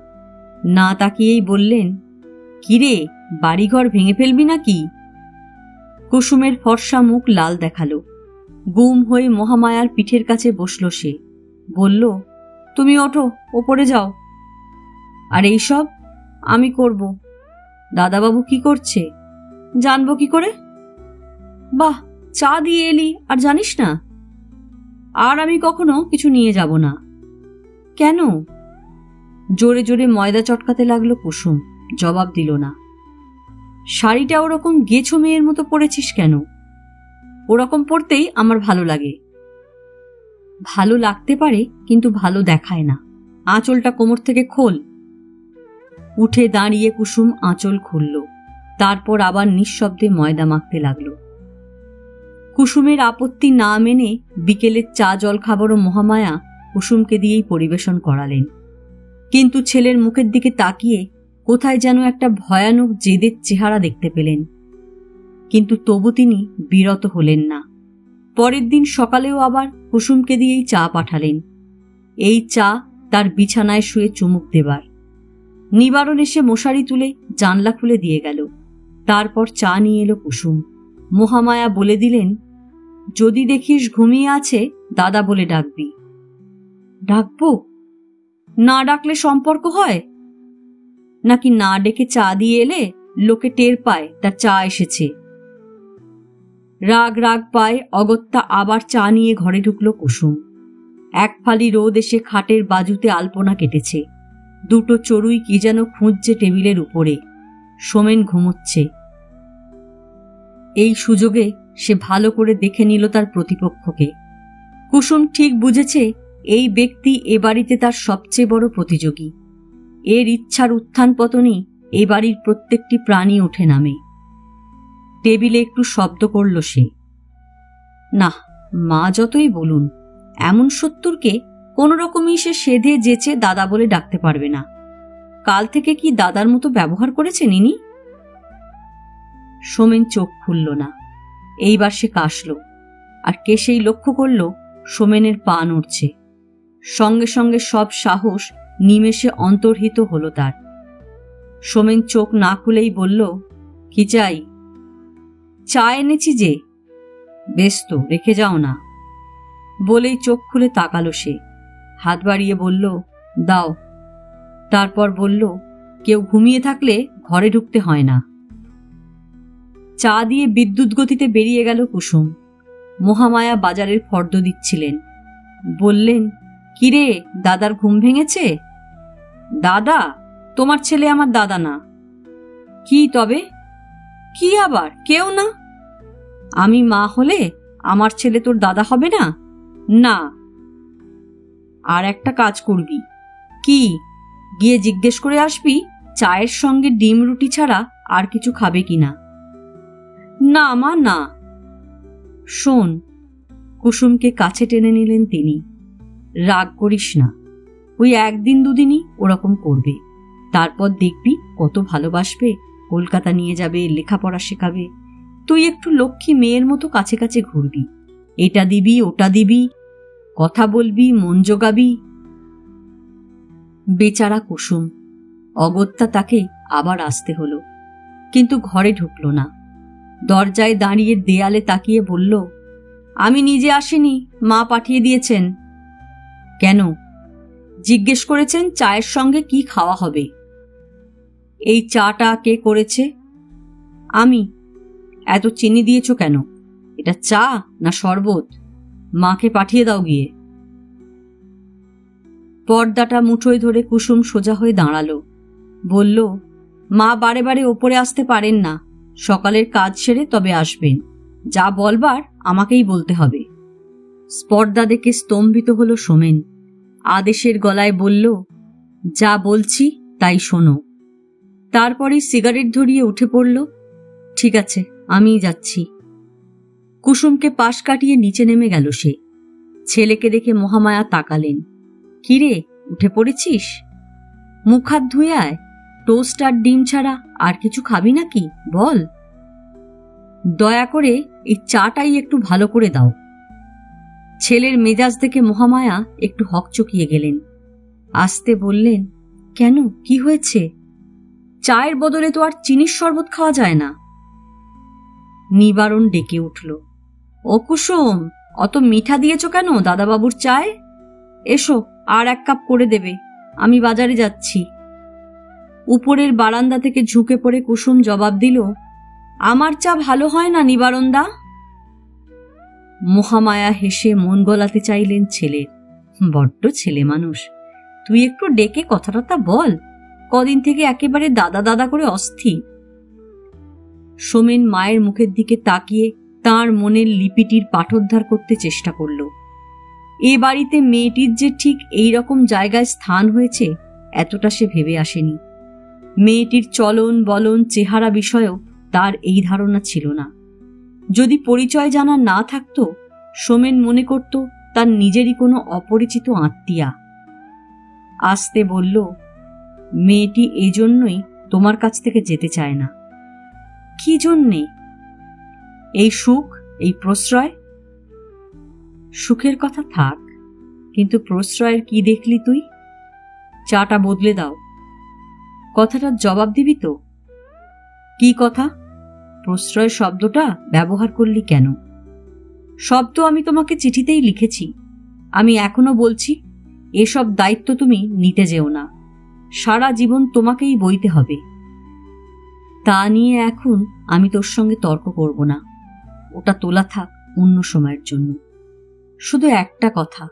না তাকিয়েই বললেন, কিরে, বাড়িঘর ভেঙে ফেলবি নাকি? কুসুমের ফর্সা মুখ লাল দেখালো। গুম হয়ে মহামায়ার পিঠের কাছে বসল সে। বলল, তুমি ওঠো, ওপরে যাও। আর এইসব আমি করব। দাদাবাবু কি করছে জানবো কি করে? বাহ, চা দিয়ে এলি আর জানিস না? আর আমি কখনো কিছু নিয়ে যাব না। কেন? জোরে জোরে ময়দা চটকাতে লাগলো কুসুম। জবাব দিল না। শাড়িটা ওরকম গেছো মেয়ের মতো পরেছিস কেন? ওরকম পরতেই আমার ভালো লাগে। ভালো লাগতে পারে, কিন্তু ভালো দেখায় না। আঁচলটা কোমর থেকে খোল। উঠে দাঁড়িয়ে কুসুম আঁচল খুলল। তারপর আবার নিঃশব্দে ময়দা মাখতে লাগল। কুসুমের আপত্তি না মেনে বিকেলের চা জল খাবারও মহামায়া কুসুমকে দিয়েই পরিবেশন করালেন। কিন্তু ছেলের মুখের দিকে তাকিয়ে কোথায় যেন একটা ভয়ানক জেদের চেহারা দেখতে পেলেন। কিন্তু তবু তিনি বিরত হলেন না। পরের দিন সকালেও আবার কুসুমকে দিয়েই চা পাঠালেন। এই চা তার বিছানায় শুয়ে চুমুক দেবার। নিবারণ এসে মশারি তুলে জানলা খুলে দিয়ে গেল। তারপর চা নিয়ে এলো কুসুম। মহামায়া বলে দিলেন, যদি দেখিস ঘুমিয়ে আছে দাদা বলে ডাকবি। ডাকবো? না ডাকলে সম্পর্ক হয় নাকি? না ডেকে চা দিয়ে এলে লোকে টের পায় তার চা এসেছে। রাগ রাগ পায় অগত্যা আবার চা নিয়ে ঘরে ঢুকলো কুসুম। এক ফালি রোদ এসে খাটের বাজুতে আলপনা কেটেছে। দুটো চড়ুই কি যেন খুঁজছে টেবিলের উপরে। সোমেন ঘুমোচ্ছে। এই সুযোগে সে ভালো করে দেখে নিল তার প্রতিপক্ষকে। কুসুম ঠিক বুঝেছে এই ব্যক্তি এ বাড়িতে তার সবচেয়ে বড় প্রতিযোগী। এর ইচ্ছার উত্থান পতনই এ বাড়ির প্রত্যেকটি প্রাণী ওঠে নামে। টেবিলে একটু শব্দ করল সে। না, মা যতই বলুন, এমন শত্রুরকে কোন রকমই সে সেধে যেচে দাদা বলে ডাকতে পারবে না। কাল থেকে কি দাদার মতো ব্যবহার করেছে নিনি? সোমেন চোখ খুলল না। এইবার সে কাশল, আর কেশেই লক্ষ্য করল সোমেনের পা নড়ছে। সঙ্গে সঙ্গে সব সাহস নিমেষে অন্তর্হিত হল তার। সোমেন চোখ না খুলেই বলল, কি চাই? চা এনেছি যে। বেশ তো, রেখে যাও না। বলেই চোখ খুলে তাকালো সে। হাত বাড়িয়ে বলল, দাও। তারপর বলল, কেউ ঘুমিয়ে থাকলে ঘরে ঢুকতে হয় না। চা দিয়ে বিদ্যুৎ গতিতে বেরিয়ে গেল কুসুম। মহামায়া বাজারের ফর্দ দিচ্ছিলেন। বললেন, কিরে, দাদার ঘুম ভেঙেছে? দাদা? তোমার ছেলে আমার দাদা না। কি তবে? কি আবার? কেউ না। আমি মা হলে আমার ছেলে তোর দাদা হবে না? না। আর একটা কাজ করবি। কি? গিয়ে জিজ্ঞেস করে আসবি চায়ের সঙ্গে ডিম রুটি ছাড়া আর কিছু খাবে কিনা। না মা, না। শোন, কুসুমকে কাছে টেনে নিলেন তিনি। রাগ করিস না, ওই একদিন দুদিনই ওরকম করবে, তারপর দেখবি কত ভালোবাসবে, কলকাতা নিয়ে যাবে, লেখাপড়া শেখাবে। তুই একটু লক্ষ্মী মেয়ের মতো কাছে কাছে ঘুরবি, এটা দিবি ওটা দিবি, কথা বলবি, মন জোগাবি। বেচারা কুসুম, অগত্যা তাকে আবার আসতে হলো, কিন্তু ঘরে ঢুকল না। দরজায় দাঁড়িয়ে দেয়ালে তাকিয়ে বলল, আমি নিজে আসিনি, মা পাঠিয়ে দিয়েছেন। কেন? জিজ্ঞেস করেছেন চায়ের সঙ্গে কি খাওয়া হবে। এই চাটা কে করেছে? আমি। এত চিনি দিয়েছ কেন? এটা চা না শরবত? মাকে পাঠিয়ে দাও গিয়ে। পর্দাটা মুঠোয় ধরে কুসুম সোজা হয়ে দাঁড়ালো, বলল, মা বারে বারে ওপরে আসতে পারেন না, সকালের কাজ সেরে তবে আসবেন, যা বলবার আমাকেই বলতে হবে। স্পর্ধা দেখে স্তম্ভিত হল সোমেন, আদেশের গলায় বলল, যা বলছি তাই শোনো। তারপরে সিগারেট ধরিয়ে উঠে পড়ল। ঠিক আছে, আমিই যাচ্ছি। কুসুমকে পাশ কাটিয়ে নিচে নেমে গেল সে। ছেলেকে দেখে মহামায়া তাকালেন। কিরে, উঠে পড়েছিস? মুখ হাত ধুয়ে আয়, টোস্ট আর ডিম ছাড়া আর কিছু খাবি নাকি বল। দয়া করে এই চাটাই একটু ভালো করে দাও। ছেলের মেজাজ দেখে মহামায়া একটু হকচকিয়ে গেলেন। আস্তে বললেন, কেন, কি হয়েছে? চায়ের বদলে তো আর চিনির শরবত খাওয়া যায় না। নিবারণ ডেকে উঠল, ও কুসুম, অত মিঠা দিয়েছ কেন দাদাবাবুর চায়? এসো, আর এক কাপ করে দেবে, আমি বাজারে যাচ্ছি। উপরের বারান্দা থেকে ঝুঁকে পড়ে কুসুম জবাব দিল, আমার চা ভালো হয় না নিবারণদা। মহামায়া হেসে মন গলাতে চাইলেন ছেলের। বড্ড ছেলে মানুষ, তুই একটু ডেকে কথাটা বল, কদিন থেকে একেবারে দাদা দাদা করে অস্থির। সোমেন মায়ের মুখের দিকে তাকিয়ে তার মনের লিপিটির পাঠোদ্ধার করতে চেষ্টা করল। এ বাড়িতে মেয়েটির যে ঠিক এই রকম জায়গায় স্থান হয়েছে এতটা সে ভেবে আসেনি। মেয়েটির চলন বলন চেহারা বিষয়েও তার এই ধারণা ছিল না। যদি পরিচয় জানা না থাকত, সোমেন মনে করত তার নিজেরই কোনো অপরিচিত আত্মীয়া। আস্তে বলল, মেয়েটি এজন্যই তোমার কাছ থেকে যেতে চায় না। কি জন্যে? এই সুখ, এই প্রশ্রয়। সুখের কথা থাক, কিন্তু প্রশ্রয়ের কি দেখলি তুই? চাটা বদলে দাও। কথাটার জবাব দিবি তো? কি কথা? প্রশ্রয় শব্দটা ব্যবহার করলি কেন? শব্দ আমি তোমাকে চিঠিতেই লিখেছি। আমি এখনো বলছি, এসব দায়িত্ব তুমি নিতে যেও না, সারা জীবন তোমাকেই বইতে হবে। তা নিয়ে এখন আমি তোর সঙ্গে তর্ক করব না, ওটা তোলা থাক অন্য সময়ের জন্য। শুধু একটা কথা।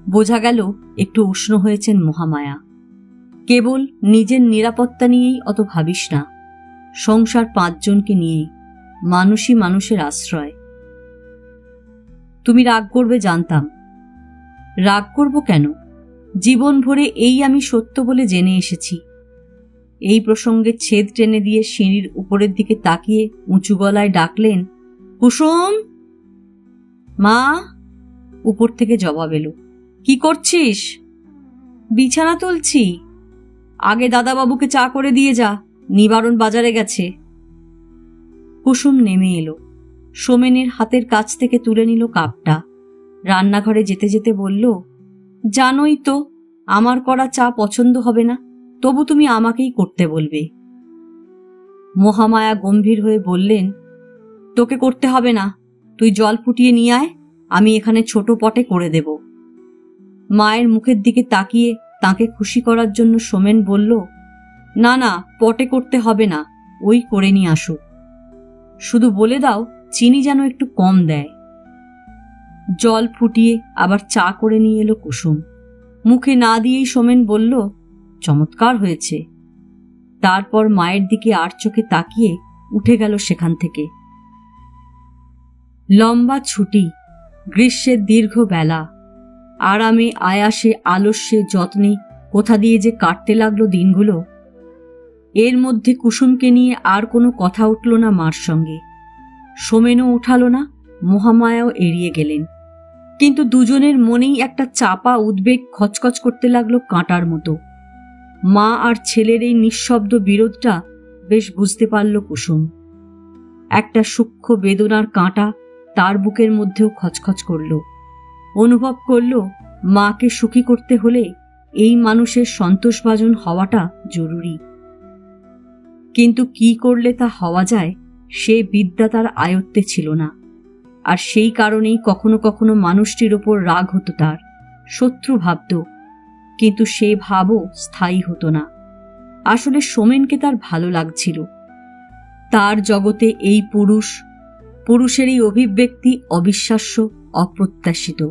বোঝা গেল একটু উষ্ণ হয়েছেন মহামায়া। কেবল নিজের নিরাপত্তা নিয়েই অত ভাবিস না, সংসার 5 জনকে নিয়ে, মানুষই মানুষের আশ্রয়। তুমি রাগ করবে জানতাম। রাগ করব কেন? জীবন ভরে এই আমি সত্য বলে জেনে এসেছি। এই প্রসঙ্গে ছেদ টেনে দিয়ে সিঁড়ির উপরের দিকে তাকিয়ে উঁচু গলায় ডাকলেন, কুসুম। মা। উপর থেকে জবাব এলো, কি করছিস? বিছানা তুলছি। আগে দাদাবাবুকে চা করে দিয়ে যা, নিবারণ বাজারে গেছে। কুসুম নেমে এলো, সোমেনের হাতের কাছ থেকে তুলে নিল কাপটা। রান্নাঘরে যেতে যেতে বলল, জানোই তো আমার করা চা পছন্দ হবে না, তবু তুমি আমাকেই করতে বলবে। মহামায়া গম্ভীর হয়ে বললেন, তোকে করতে হবে না, তুই জল ফুটিয়ে নিয়ে আয়, আমি এখানে ছোট পটে করে দেব। মায়ের মুখের দিকে তাকিয়ে তাকে খুশি করার জন্য সোমেন বলল, না না, পটে করতে হবে না, ওই করে নিয়ে আসুক। শুধু বলে দাও চিনি যেন একটু কম দেয়। জল ফুটিয়ে আবার চা করে নিয়ে এলো কুসুম। মুখে না দিয়েই সোমেন বলল, চমৎকার হয়েছে। তারপর মায়ের দিকে আর চোখে তাকিয়ে উঠে গেল সেখান থেকে। লম্বা ছুটি, গ্রীষ্মের দীর্ঘ বেলা, আরামে আয়াসে আলস্যে যত্নে কোথা দিয়ে যে কাটতে লাগলো দিনগুলো। এর মধ্যে কুসুমকে নিয়ে আর কোনো কথা উঠল না মার সঙ্গে। সোমেনও উঠালো না, মহামায়াও এড়িয়ে গেলেন। কিন্তু দুজনের মনেই একটা চাপা উদ্বেগ খচখচ করতে লাগলো কাঁটার মতো। মা আর ছেলের এই নিঃশব্দ বিরোধটা বেশ বুঝতে পারল কুসুম। একটা সূক্ষ্ম বেদনার কাঁটা তার বুকের মধ্যেও খচখচ করল। অনুভব করল মাকে সুখী করতে হলে এই মানুষের সন্তোষভাজন হওয়াটা জরুরি। কিন্তু কি করলে তা হওয়া যায় সে বিদ্যা তার আয়ত্তে ছিল না। আর সেই কারণেই কখনো কখনো মানুষটির ওপর রাগ হতো, তার শত্রু ভাবত, কিন্তু সে ভাবও স্থায়ী হতো না। আসলে সোমেনকে তার ভালো লাগছিল। তার জগতে এই পুরুষের এই অভিব্যক্তি অবিশ্বাস্য, অপ্রত্যাশিত।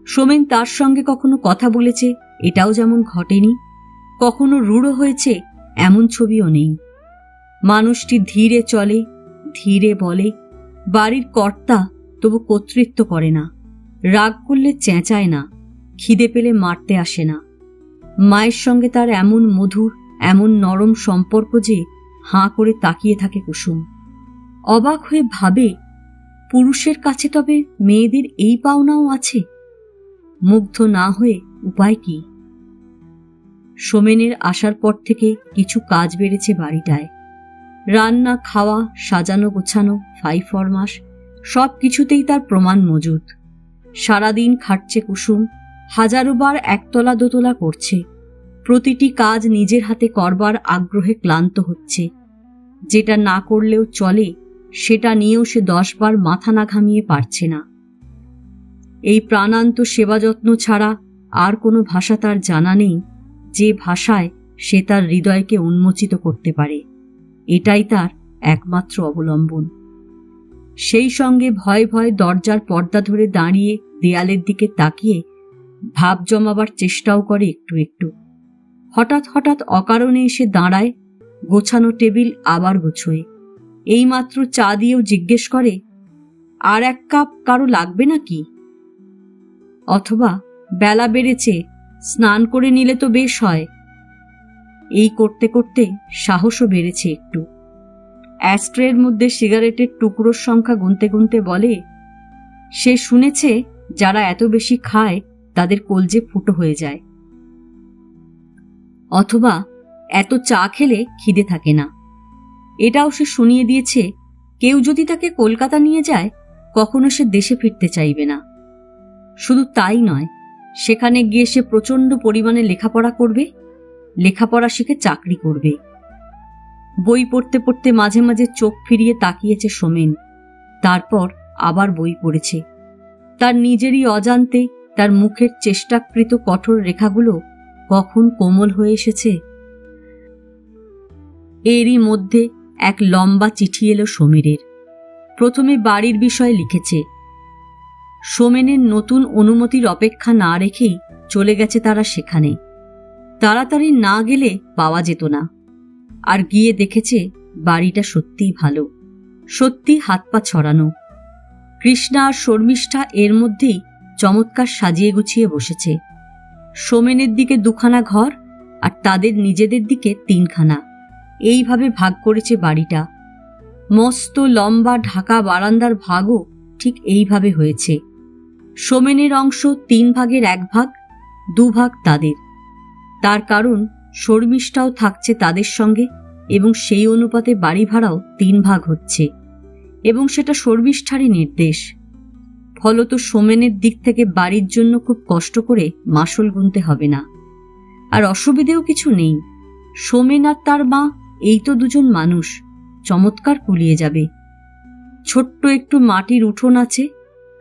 সোমেন তার সঙ্গে কখনো কথা বলেছে এটাও যেমন ঘটেনি, কখনো রূঢ় হয়েছে এমন ছবিও নেই। মানুষটি ধীরে চলে, ধীরে বলে, বাড়ির কর্তা তবু কর্তৃত্ব করে না, রাগ করলে চেঁচায় না, খিদে পেলে মারতে আসে না। মায়ের সঙ্গে তার এমন মধুর, এমন নরম সম্পর্ক যে হাঁ করে তাকিয়ে থাকে কুসুম। অবাক হয়ে ভাবে, পুরুষের কাছে তবে মেয়েদের এই পাওনাও আছে? মুগ্ধ না হয়ে উপায় কি? সোমেনের আসার পর থেকে কিছু কাজ বেড়েছে বাড়িটায়। রান্না, খাওয়া, সাজানো গোছানো, ফাইফরমাস সব কিছুতেই তার প্রমাণ মজুদ। সারাদিন খাটছে কুসুম, হাজারো বার একতলা দোতলা করছে। প্রতিটি কাজ নিজের হাতে করবার আগ্রহে ক্লান্ত হচ্ছে। যেটা না করলেও চলে সেটা নিয়েও সে 10 বার মাথা না ঘামিয়ে পারছে না। এই প্রাণান্ত সেবা যত্ন ছাড়া আর কোনো ভাষা তার জানা নেই, যে ভাষায় সে তার হৃদয়কে উন্মোচিত করতে পারে। এটাই তার একমাত্র অবলম্বন। সেই সঙ্গে ভয়ে ভয়ে দরজার পর্দা ধরে দাঁড়িয়ে দেয়ালের দিকে তাকিয়ে ভাব জমাবার চেষ্টাও করে একটু একটু। হঠাৎ হঠাৎ অকারণে এসে দাঁড়ায়, গোছানো টেবিল আবার গোছয়। এইমাত্র চা দিয়েও জিজ্ঞেস করে, আর 1 কাপ কারো লাগবে নাকি? অথবা, বেলা বেড়েছে, স্নান করে নিলে তো বেশ হয়। এই করতে করতে সাহসও বেড়েছে একটু। অ্যাস্ট্রের মধ্যে সিগারেটের টুকরোর সংখ্যা গুনতে গুনতে বলে, সে শুনেছে যারা এত বেশি খায় তাদের কলজে ফুটো হয়ে যায়। অথবা, এত চা খেলে খিদে থাকে না। এটাও সে শুনিয়ে দিয়েছে, কেউ যদি তাকে কলকাতা নিয়ে যায় কখনো সে দেশে ফিরতে চাইবে না। শুধু তাই নয়, সেখানে গিয়ে সে প্রচণ্ড পরিমাণে লেখাপড়া করবে, লেখাপড়া শিখে চাকরি করবে। বই পড়তে পড়তে মাঝে মাঝে চোখ ফিরিয়ে তাকিয়েছে সোমেন, তারপর আবার বই পড়েছে। তার নিজেরই অজান্তে তার মুখের চেষ্টাকৃত কঠোর রেখাগুলো কখন কোমল হয়ে এসেছে। এরই মধ্যে এক লম্বা চিঠি এলো সমীরের। প্রথমে বাড়ির বিষয়ে লিখেছে। সোমেনের নতুন অনুমতির অপেক্ষা না রেখেই চলে গেছে তারা সেখানে। তাড়াতাড়ি না গেলে পাওয়া যেত না। আর গিয়ে দেখেছে বাড়িটা সত্যিই ভালো, সত্যি হাত পা ছড়ানো। কৃষ্ণা আর শর্মিষ্ঠা এর মধ্যেই চমৎকার সাজিয়ে গুছিয়ে বসেছে। সোমেনের দিকে 2খানা ঘর আর তাদের নিজেদের দিকে 3খানা, এইভাবে ভাগ করেছে বাড়িটা। মস্ত লম্বা ঢাকা বারান্দার ভাগও ঠিক এইভাবে হয়েছে। সোমেনের অংশ 3 ভাগের 1 ভাগ, 2 ভাগ তাদের। তার কারণ শর্মিষ্ঠাও থাকছে তাদের সঙ্গে এবং সেই অনুপাতে বাড়ি ভাড়াও 3 ভাগ হচ্ছে, এবং সেটা শর্মিষ্ঠারই নির্দেশ। ফলত সোমেনের দিক থেকে বাড়ির জন্য খুব কষ্ট করে মাসুল গুনতে হবে না। আর অসুবিধেও কিছু নেই। সোমেন আর তার মা এই তো 2জন মানুষ, চমৎকার কুলিয়ে যাবে। ছোট্ট একটু মাটির উঠোন আছে।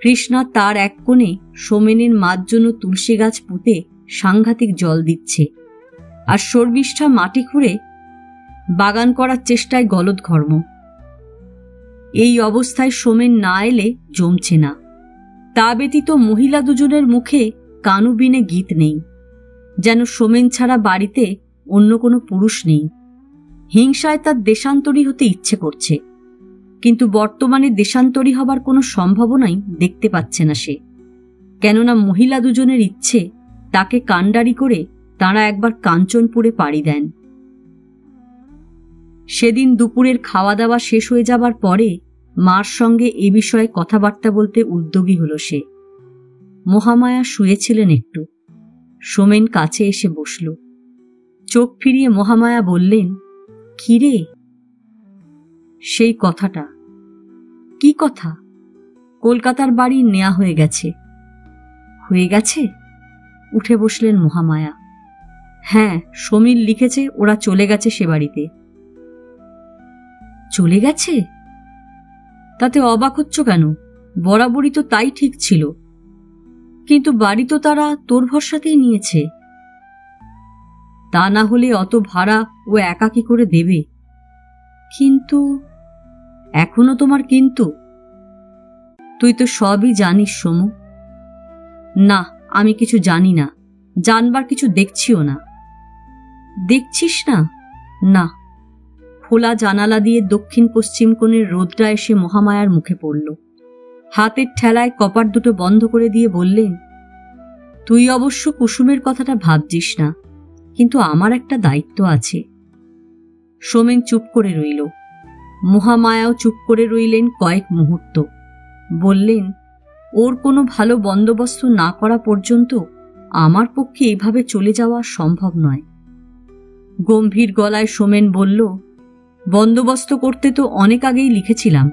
কৃষ্ণা তার এক কোণে সোমেনের মার জন্য তুলসী গাছ পুঁতে সাংঘাতিক জল দিচ্ছে, আর শর্মিষ্ঠা মাটি খুঁড়ে বাগান করার চেষ্টায় গলদঘর্ম। এই অবস্থায় সোমেন না এলে জমছে না। তা ব্যতীত মহিলা 2জনের মুখে কানুবিনে গীত নেই, যেন সোমেন ছাড়া বাড়িতে অন্য কোনো পুরুষ নেই। হিংসায় তার দেশান্তরী হতে ইচ্ছে করছে, কিন্তু বর্তমানে দেশান্তরী হবার কোনো সম্ভাবনাই দেখতে পাচ্ছে না সে। কেননা মহিলা 2জনের ইচ্ছে তাকে কাণ্ডারি করে তাঁরা একবার কাঞ্চনপুরে পাড়ি দেন। সেদিন দুপুরের খাওয়া দাওয়া শেষ হয়ে যাবার পরে মার সঙ্গে এ বিষয়ে কথাবার্তা বলতে উদ্যোগী হল সে। মহামায়া শুয়েছিলেন একটু। সোমেন কাছে এসে বসল। চোখ ফিরিয়ে মহামায়া বললেন, কি রে? সেই কথাটা। কি কথা? কলকাতার বাড়ি নেয়া হয়ে গেছে। হয়ে গেছে? উঠে বসলেন মহামায়া। হ্যাঁ, সমীর লিখেছে ওরা চলে গেছে সে বাড়িতে। চলে গেছে? তাতে অবাক হচ্ছ কেন? বরাবরই তো তাই ঠিক ছিল। কিন্তু বাড়ি তো তারা তোর ভরসাতেই নিয়েছে। তা না হলে অত ভাড়া ও একা কি করে দেবে? কিন্তু এখনো তোমার কিন্তু? তুই তো সবই জানিস সোমু। না, আমি কিছু জানি না, জানবার কিছু দেখছিও না। দেখছিস না? না। খোলা জানালা দিয়ে দক্ষিণ পশ্চিম কোণের রোদটা এসে মহামায়ার মুখে পড়ল। হাতের ঠেলায় কপাট দুটো বন্ধ করে দিয়ে বললেন, তুই অবশ্য কুসুমের কথাটা ভাবছিস না, কিন্তু আমার একটা দায়িত্ব আছে। সোমেন চুপ করে রইল। মহামায়াও চুপ করে রইলেন কয়েক মুহূর্ত। বললেন, ওর কোনো ভালো বন্দোবস্ত না করা পর্যন্ত আমার পক্ষে এভাবে চলে যাওয়া সম্ভব নয়। গম্ভীর গলায় সোমেন বলল, বন্দোবস্ত করতে তো অনেক আগেই লিখেছিলাম।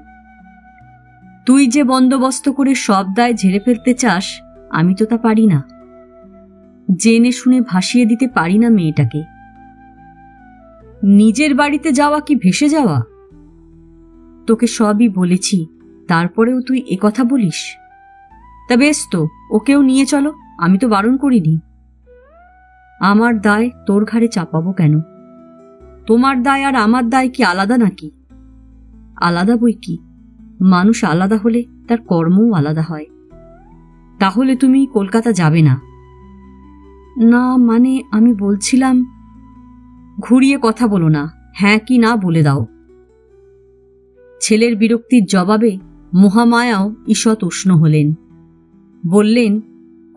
তুই যে বন্দোবস্ত করে সব দায় ঝেড়ে ফেলতে চাস, আমি তো তা পারি না। জেনে শুনে ভাসিয়ে দিতে পারি না মেয়েটাকে। নিজের বাড়িতে যাওয়া কি ভেসে যাওয়া? তোকে সবই বলেছি, তারপরেও তুই একথা বলিস? তা বেশ তো, ওকেও নিয়ে চলো, আমি তো বারণ করিনি। আমার দায় তোর ঘাড়ে চাপাবো কেন? তোমার দায় আর আমার দায় কি আলাদা নাকি? আলাদা বই কি, মানুষ আলাদা হলে তার কর্মও আলাদা হয়। তাহলে তুমি কলকাতা যাবে না? না মানে আমি বলছিলাম। ঘুরিয়ে কথা বলো না, হ্যাঁ কি না বলে দাও। ছেলের বিরক্তির জবাবে মহামায়াও ঈষৎ উষ্ণ হলেন। বললেন,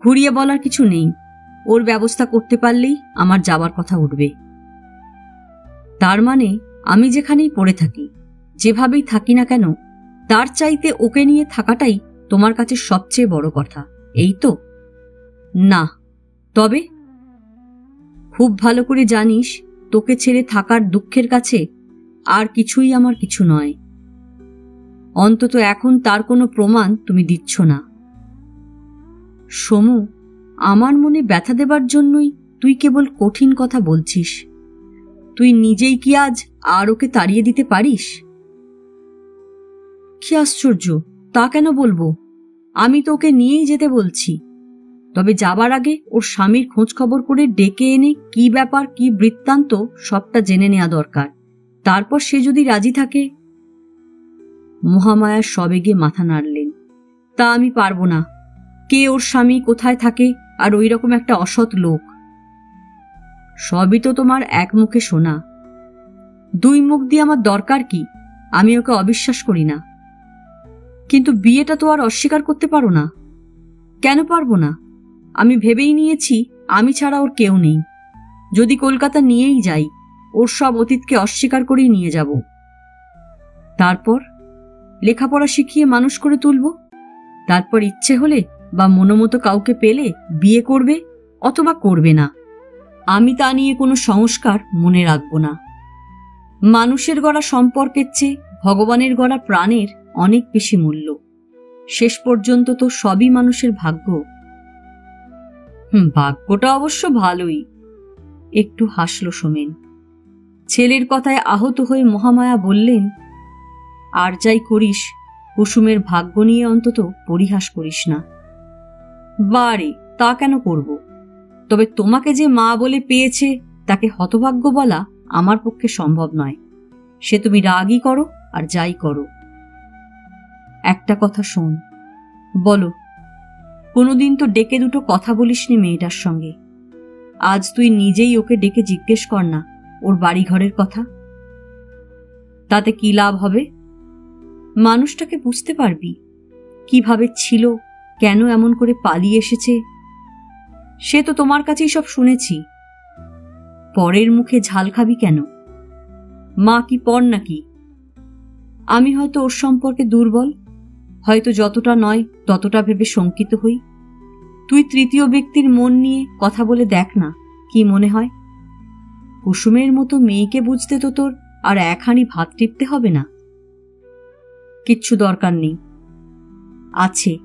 ঘুরিয়ে বলার কিছু নেই, ওর ব্যবস্থা করতে পারলেই আমার যাবার কথা উঠবে। তার মানে আমি যেখানেই পড়ে থাকি, যেভাবেই থাকি না কেন, তার চাইতে ওকে নিয়ে থাকাটাই তোমার কাছে সবচেয়ে বড় কথা, এই তো? না। তবে? খুব ভালো করে জানিস, তোকে ছেড়ে থাকার দুঃখের কাছে আর কিছুই আমার কিছু নয়। অন্তত এখন তার কোনো প্রমাণ তুমি দিচ্ছ না। সমু, আমার মনে ব্যথা দেবার জন্যই তুই কেবল কঠিন কথা বলছিস। তুই নিজেই কি আজ আর ওকে তাড়িয়ে দিতে পারিস? কি আশ্চর্য, তা কেন বলবো? আমি তো ওকে নিয়েই যেতে বলছি। তবে যাবার আগে ওর স্বামীর খোঁজ খবর করে ডেকে এনে কি ব্যাপার, কি বৃত্তান্ত সবটা জেনে নেওয়া দরকার। তারপর সে যদি রাজি থাকে। মহামায়া সবেগে মাথা নাড়লেন। তা আমি পারবো না। কে ওর স্বামী, কোথায় থাকে, আর ওই রকম একটা অসৎ লোক? সবই তো তোমার এক মুখে শোনা। দুই মুখ দিয়ে আমার দরকার কি? আমি ওকে অবিশ্বাস করি না। কিন্তু বিয়েটা তো আর অস্বীকার করতে পারো না। কেন পারবো না? আমি ভেবেই নিয়েছি আমি ছাড়া ওর কেউ নেই। যদি কলকাতা নিয়েই যাই, ওর সব অতীতকে অস্বীকার করেই নিয়ে যাব। তারপর লেখাপড়া শিখিয়ে মানুষ করে তুলব। তারপর ইচ্ছে হলে বা মনোমতো কাউকে পেলে বিয়ে করবে, অথবা করবে না। আমি তা নিয়ে কোনো সংস্কার মনে রাখব না। মানুষের গড়া সম্পর্কের চেয়ে ভগবানের গড়া প্রাণের অনেক বেশি মূল্য। শেষ পর্যন্ত তো সবই মানুষের ভাগ্য। ভাগ্যটা অবশ্য ভালোই। একটু হাসল সোমেন। ছেলের কথায় আহত হয়ে মহামায়া বললেন, আর যাই করিস, কুসুমের ভাগ্য নিয়ে অন্তত পরিহাস করিস না। বারে, তা কেন করব? তবে তোমাকে যে মা বলে পেয়েছে তাকে হতভাগ্য বলা আমার পক্ষে সম্ভব নয়। সে তুমি রাগই করো আর যাই করো। একটা কথা শোন। বলো। কোনোদিন তো ডেকে দুটো কথা বলিসনি মেয়েটার সঙ্গে। আজ তুই নিজেই ওকে ডেকে জিজ্ঞেস কর না ওর বাড়ি ঘরের কথা। তাতে কি লাভ হবে? মানুষটাকে বুঝতে পারবি, কিভাবে ছিল, কেন এমন করে পালিয়ে এসেছে। সে তো তোমার কাছেই সব শুনেছি। পরের মুখে ঝাল খাবি কেন? মা কি পর নাকি? আমি হয়তো ওর সম্পর্কে দুর্বল, হয়তো যতটা নয় ততটা ভেবে শঙ্কিত হই। তুই তৃতীয় ব্যক্তির মন নিয়ে কথা বলে দেখ না, কি মনে হয়? কুসুমের মতো মেয়েকে বুঝতে তো তোর আর একহানি ভাত টিপতে হবে না। কিচ্ছু দরকার নেই। আছে,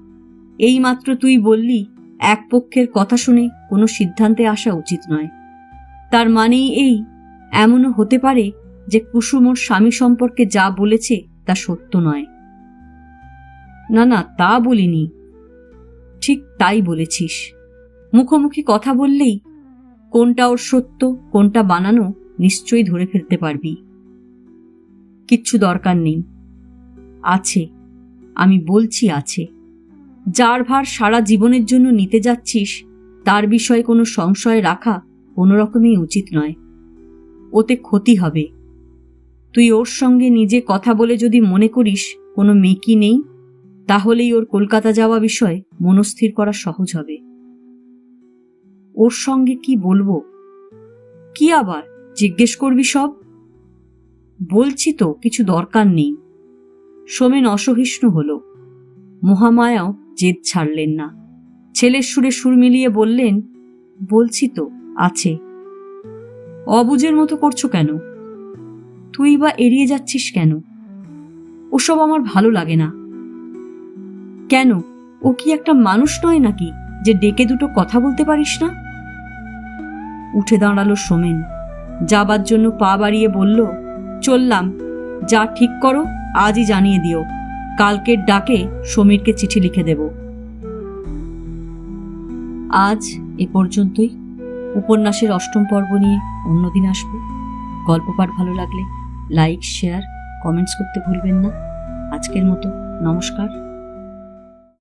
এই মাত্র তুই বললি এক পক্ষের কথা শুনে কোনো সিদ্ধান্তে আসা উচিত নয়। তার মানেই এই, এমনও হতে পারে যে কুসুম ওর স্বামী সম্পর্কে যা বলেছে তা সত্য নয়। না না, তা বলিনি। ঠিক তাই বলেছিস। মুখোমুখি কথা বললেই কোনটা ওর সত্য কোনটা বানানো নিশ্চয়ই ধরে ফেলতে পারবি। কিচ্ছু দরকার নেই। আছে, আমি বলছি আছে। যার ভার সারা জীবনের জন্য নিতে যাচ্ছিস তার বিষয়ে কোনো সংশয় রাখা কোনো রকমই উচিত নয়। ওতে ক্ষতি হবে। তুই ওর সঙ্গে নিজে কথা বলে যদি মনে করিস কোনো মেকি নেই, তাহলেই ওর কলকাতা যাওয়া বিষয় মনস্থির করা সহজ হবে। ওর সঙ্গে কি বলবো? কি আবার জিজ্ঞেস করবি সব? বলছি তো কিছু দরকার নেই। সোমেন অসহিষ্ণু হল। মহামায়াও জেদ ছাড়লেন না। ছেলের সুরে সুর মিলিয়ে বললেন, বলছি তো আছে। অবুঝের মতো করছো কেন? তুই বা এড়িয়ে যাচ্ছিস কেন? ওসব আমার ভালো লাগে না। কেন, ও কি একটা মানুষ নয় নাকি যে ডেকে দুটো কথা বলতে পারিস না? উঠে দাঁড়ালো সোমেন। যাবার জন্য পা বাড়িয়ে বলল, চললাম। যা ঠিক করো আজই জানিয়ে দিও। কালকের ডাকে সমীরকে চিঠি লিখে দেব। আজ এ পর্যন্তই। উপন্যাসের ৮ম পর্ব নিয়ে অন্যদিন আসব। গল্প পাঠ ভালো লাগলে লাইক, শেয়ার, কমেন্টস করতে ভুলবেন না। আজকের মতো নমস্কার।